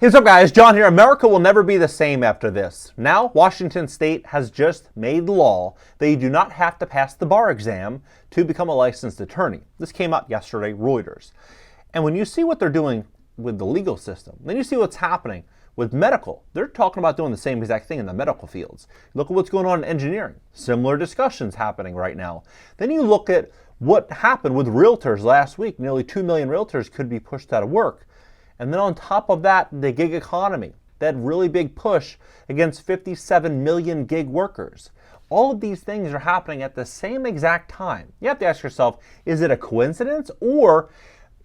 Hey, what's up guys, John here. America will never be the same after this. Now, Washington State has just made law that you do not have to pass the bar exam to become a licensed attorney. This came out yesterday, Reuters. And when you see what they're doing with the legal system, then you see what's happening with medical. They're talking about doing the same exact thing in the medical fields. Look at what's going on in engineering. Similar discussions happening right now. Then you look at what happened with realtors last week. Nearly 2 million realtors could be pushed out of work. And then on top of that, the gig economy, that really big push against 57 million gig workers. All of these things are happening at the same exact time. You have to ask yourself, is it a coincidence or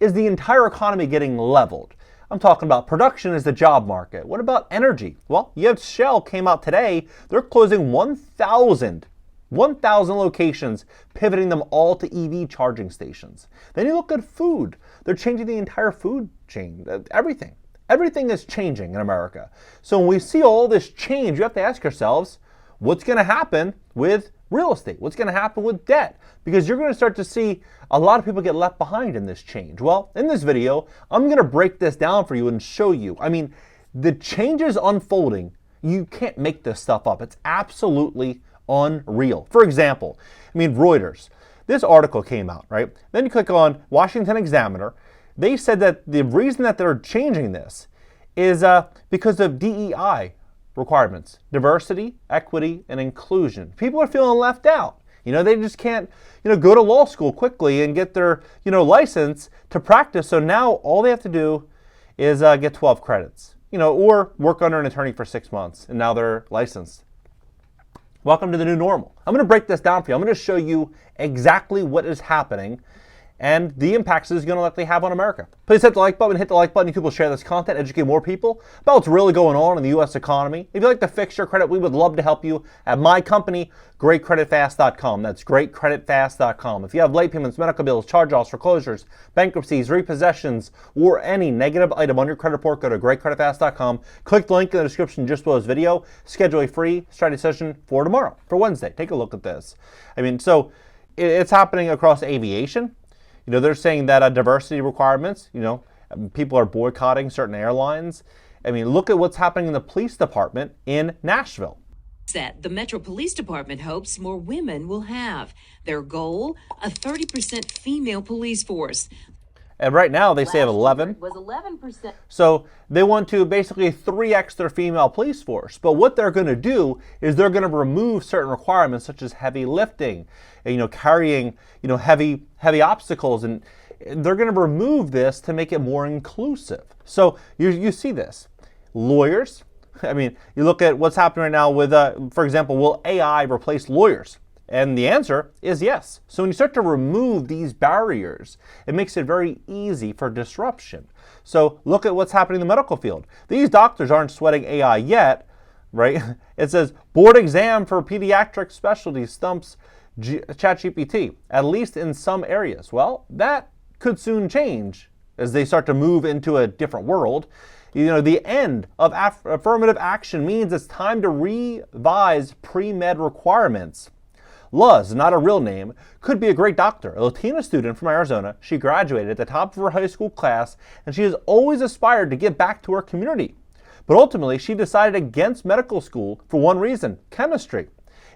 is the entire economy getting leveled? I'm talking about production as the job market. What about energy? Well, you have Shell came out today. They're closing 1,000 locations, pivoting them all to EV charging stations. Then you look at food. They're changing the entire food chain, everything. Everything is changing in America. So when we see all this change, you have to ask yourselves, what's going to happen with real estate? What's going to happen with debt? Because you're going to start to see a lot of people get left behind in this change. Well, in this video, I'm going to break this down for you and show you. I mean, the changes unfolding, you can't make this stuff up. It's absolutely unreal. For example, Reuters. This article came out, right? Then you click on Washington Examiner. They said that the reason that they're changing this is because of DEI requirements, diversity, equity, and inclusion. People are feeling left out. They just can't, go to law school quickly and get their, license to practice. So now all they have to do is get 12 credits, or work under an attorney for 6 months, and now they're licensed. Welcome to the new normal. I'm going to break this down for you. I'm going to show you exactly what is happening and the impacts this is going to likely have on America. Please hit the like button, YouTube will share this content, educate more people about what's really going on in the U.S. economy. If you'd like to fix your credit, we would love to help you at my company, GreatCreditFast.com. That's GreatCreditFast.com. If you have late payments, medical bills, charge-offs, foreclosures, bankruptcies, repossessions, or any negative item on your credit report, go to GreatCreditFast.com. Click the link in the description just below this video. Schedule a free strategy session for tomorrow, for Wednesday. Take a look at this. So it's happening across aviation. They're saying that diversity requirements, people are boycotting certain airlines. Look at what's happening in the police department in Nashville. That the Metro Police Department hopes more women will have. Their goal, a 30% female police force. And right now they say 11. Was 11%. So they want to basically 3x their female police force. But what they're going to do is they're going to remove certain requirements such as heavy lifting, carrying, heavy obstacles, and they're going to remove this to make it more inclusive. So you see this. Lawyers, you look at what's happening right now with, for example, will AI replace lawyers? And the answer is yes. So when you start to remove these barriers, it makes it very easy for disruption. So look at what's happening in the medical field. These doctors aren't sweating AI yet, right? It says board exam for pediatric specialties stumps ChatGPT, at least in some areas. Well, that could soon change as they start to move into a different world. The end of affirmative action means it's time to revise pre-med requirements. Luz, not a real name, could be a great doctor. A Latina student from Arizona, she graduated at the top of her high school class, and she has always aspired to give back to her community. But ultimately, she decided against medical school for one reason: chemistry.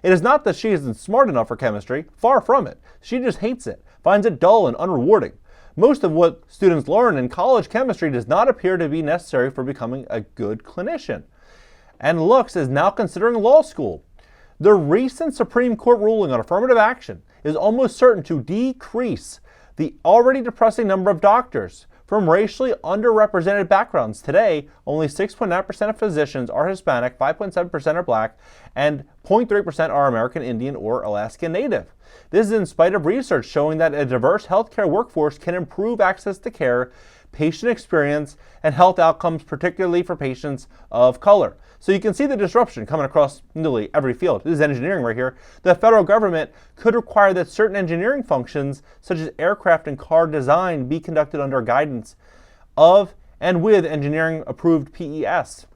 It is not that she isn't smart enough for chemistry, far from it. She just hates it, finds it dull and unrewarding. Most of what students learn in college chemistry does not appear to be necessary for becoming a good clinician. And Lux is now considering law school. The recent Supreme Court ruling on affirmative action is almost certain to decrease the already depressing number of doctors from racially underrepresented backgrounds. Today, only 6.9% of physicians are Hispanic, 5.7% are Black, and 0.3% are American Indian or Alaska Native. This is in spite of research showing that a diverse healthcare workforce can improve access to care, patient experience, and health outcomes, particularly for patients of color. So you can see the disruption coming across nearly every field. This is engineering right here. The federal government could require that certain engineering functions, such as aircraft and car design, be conducted under guidance of and with engineering-approved PES,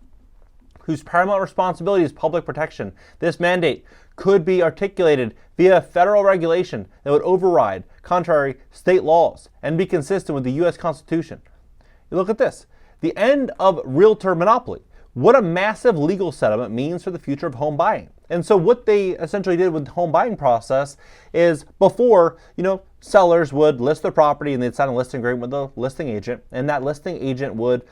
whose paramount responsibility is public protection. This mandate could be articulated via federal regulation that would override contrary state laws and be consistent with the U.S. Constitution. You look at this. The end of realtor monopoly. What a massive legal settlement means for the future of home buying. And so what they essentially did with the home buying process is before, sellers would list their property and they'd sign a listing agreement with the listing agent, and that listing agent would,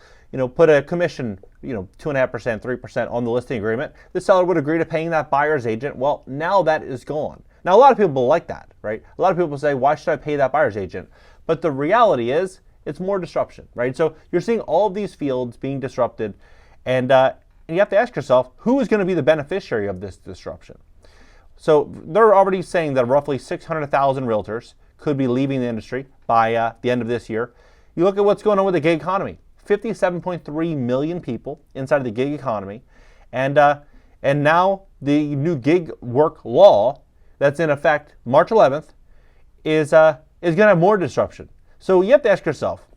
put a commission, 2.5%, 3% on the listing agreement. The seller would agree to paying that buyer's agent. Well, now that is gone. Now, a lot of people like that, right? A lot of people say, why should I pay that buyer's agent? But the reality is, it's more disruption, right? So you're seeing all of these fields being disrupted, and you have to ask yourself, who is going to be the beneficiary of this disruption? So they're already saying that roughly 600,000 realtors could be leaving the industry by the end of this year. You look at what's going on with the gig economy. 57.3 million people inside of the gig economy, and now the new gig work law that's in effect March 11th is going to have more disruption. So you have to ask yourself,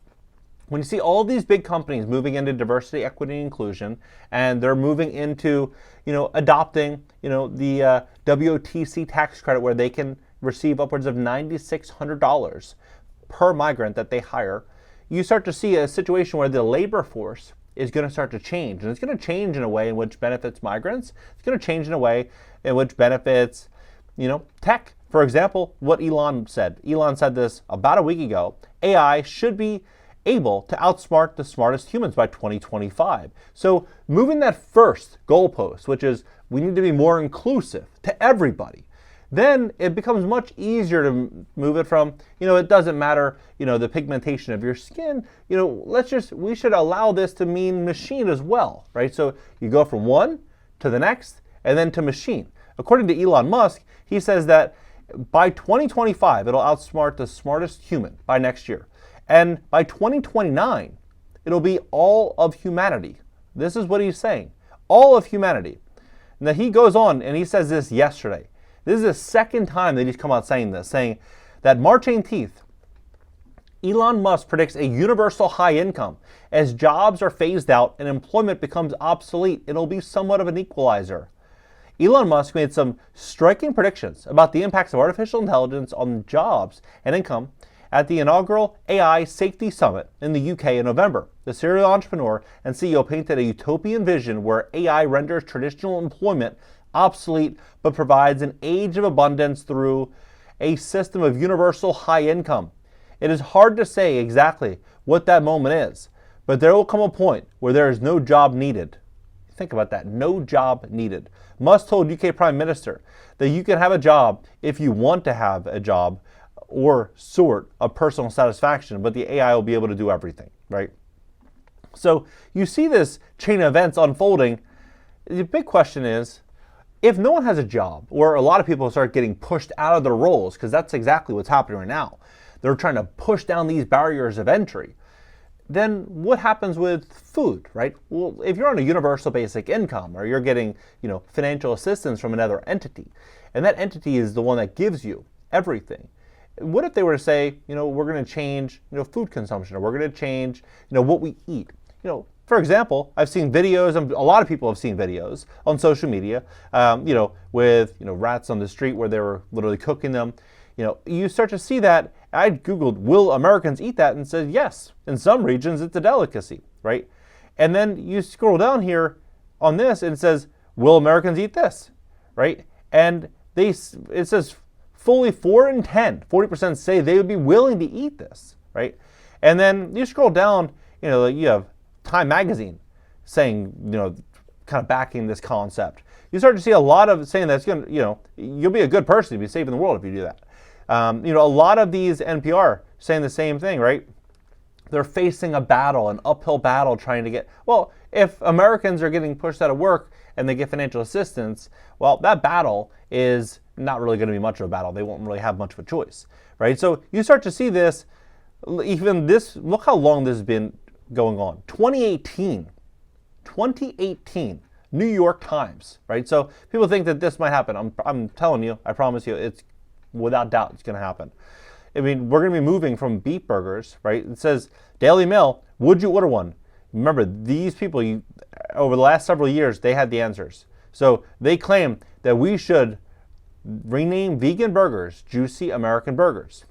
when you see all these big companies moving into diversity, equity, and inclusion, and they're moving into, adopting, the WOTC tax credit where they can receive upwards of $9,600 per migrant that they hire, you start to see a situation where the labor force is going to start to change. And it's going to change in a way in which benefits migrants. It's going to change in a way in which benefits, tech. For example, what Elon said. Elon said this about a week ago. AI should be able to outsmart the smartest humans by 2025. So moving that first goalpost, which is we need to be more inclusive to everybody, then it becomes much easier to move it from, it doesn't matter, the pigmentation of your skin, we should allow this to mean machine as well, right? So you go from one to the next and then to machine. According to Elon Musk, he says that by 2025, it'll outsmart the smartest human by next year. And by 2029, it'll be all of humanity. This is what he's saying. All of humanity. Now he goes on and he says this yesterday. This is the second time that he's come out saying this, saying that March 18th, Elon Musk predicts a universal high income. As jobs are phased out and employment becomes obsolete, it'll be somewhat of an equalizer. Elon Musk made some striking predictions about the impacts of artificial intelligence on jobs and income at the inaugural AI Safety Summit in the UK in November. The serial entrepreneur and CEO painted a utopian vision where AI renders traditional employment obsolete but provides an age of abundance through a system of universal high income. It is hard to say exactly what that moment is, but there will come a point where there is no job needed. Think about that, no job needed. Musk told UK Prime Minister that you can have a job if you want to have a job or sort of personal satisfaction, but the AI will be able to do everything, right? So you see this chain of events unfolding. The big question is, if no one has a job, or a lot of people start getting pushed out of their roles, because that's exactly what's happening right now, they're trying to push down these barriers of entry, then what happens with food, right? Well, if you're on a universal basic income, or you're getting, financial assistance from another entity, and that entity is the one that gives you everything, what if they were to say, we're going to change, food consumption, or we're going to change, what we eat? For example, I've seen videos, and a lot of people have seen videos on social media, with, rats on the street where they were literally cooking them. You start to see that. I Googled, will Americans eat that? And said, yes. In some regions, it's a delicacy, right? And then you scroll down here on this, and it says, will Americans eat this, right? And it says fully 4 in 10, 40% say they would be willing to eat this, right? And then you scroll down, you have Time Magazine saying, kind of backing this concept. You start to see a lot of saying that's going to, you'll be a good person to be saving the world if you do that. A lot of these NPR saying the same thing, right? They're facing a battle, an uphill battle trying to get, well, if Americans are getting pushed out of work and they get financial assistance, well, that battle is not really going to be much of a battle. They won't really have much of a choice, right? So you start to see this, look how long this has been going on. 2018, New York Times, right? So people think that this might happen. I'm telling you, I promise you, it's without doubt it's going to happen. I mean, we're going to be moving from beef burgers, right? It says Daily Mail, would you order one? Remember, these people, over the last several years, they had the answers. So they claim that we should rename vegan burgers Juicy American Burgers.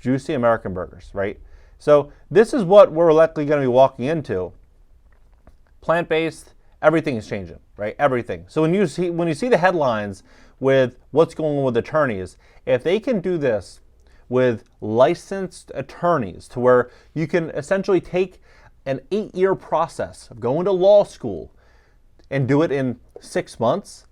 Juicy American Burgers, right? So this is what we're likely going to be walking into. Plant-based, everything is changing, right? Everything. So when you see the headlines with what's going on with attorneys, if they can do this with licensed attorneys to where you can essentially take an 8-year process of going to law school and do it in 6 months,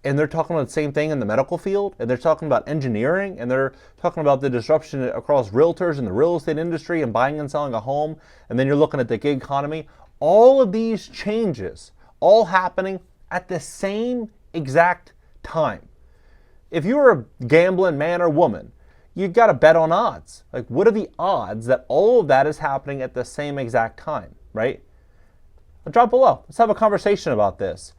and they're talking about the same thing in the medical field, and they're talking about engineering, and they're talking about the disruption across realtors in the real estate industry and buying and selling a home, and then you're looking at the gig economy. All of these changes all happening at the same exact time. If you're a gambling man or woman, you've got to bet on odds. Like, what are the odds that all of that is happening at the same exact time, right? Drop below. Let's have a conversation about this.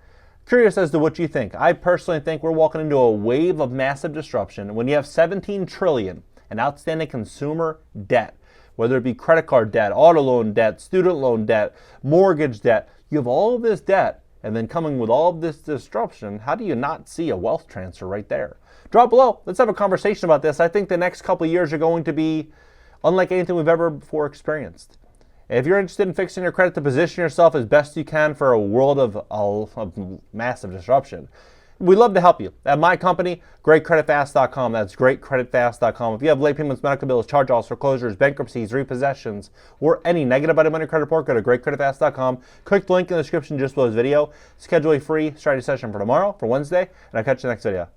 Curious as to what you think. I personally think we're walking into a wave of massive disruption when you have $17 trillion in outstanding consumer debt, whether it be credit card debt, auto loan debt, student loan debt, mortgage debt. You have all of this debt, and then coming with all of this disruption, how do you not see a wealth transfer right there? Drop below. Let's have a conversation about this. I think the next couple of years are going to be unlike anything we've ever before experienced. If you're interested in fixing your credit to position yourself as best you can for a world of massive disruption, we'd love to help you. At my company, GreatCreditFast.com. That's GreatCreditFast.com. If you have late payments, medical bills, charge-offs, foreclosures, bankruptcies, repossessions, or any negative item on your credit report, go to GreatCreditFast.com. Click the link in the description just below this video. Schedule a free strategy session for tomorrow, for Wednesday, and I'll catch you in the next video.